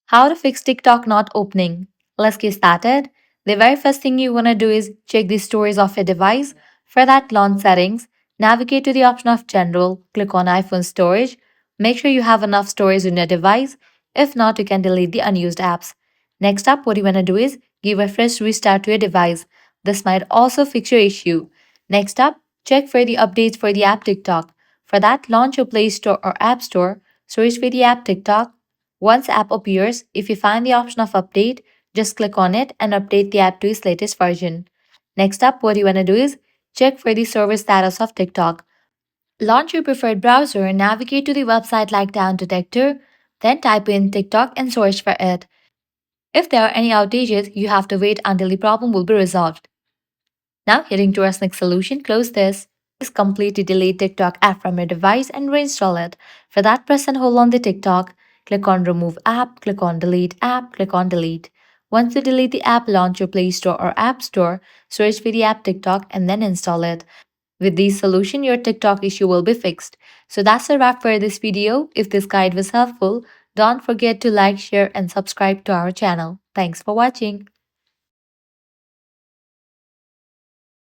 How to fix TikTok not opening. Let's get started. The very first thing you want to do is check the stories of your device. For that, launch settings, navigate to the option of general, click on iPhone storage. Make sure you have enough storage in your device. If not, you can delete the unused apps. Next up, what you want to do is give a fresh restart to your device. This might also fix your issue. Next up, check for the updates for the app TikTok. For that, launch your Play Store or App Store, search for the app TikTok. Once app appears, if you find the option of update, just click on it and update the app to its latest version. Next up, what you want to do is check for the service status of TikTok. Launch your preferred browser and navigate to the website like Down Detector, then type in TikTok and search for it. If there are any outages, you have to wait until the problem will be resolved. Now, heading to our next solution, close this. Just completely delete TikTok app from your device and reinstall it. For that, press and hold on the TikTok. Click on Remove App, click on Delete App, click on Delete. Once you delete the app, launch your Play Store or App Store, search for the app TikTok, and then install it. With this solution, your TikTok issue will be fixed. So that's a wrap for this video. If this guide was helpful, don't forget to like, share, and subscribe to our channel. Thanks for watching.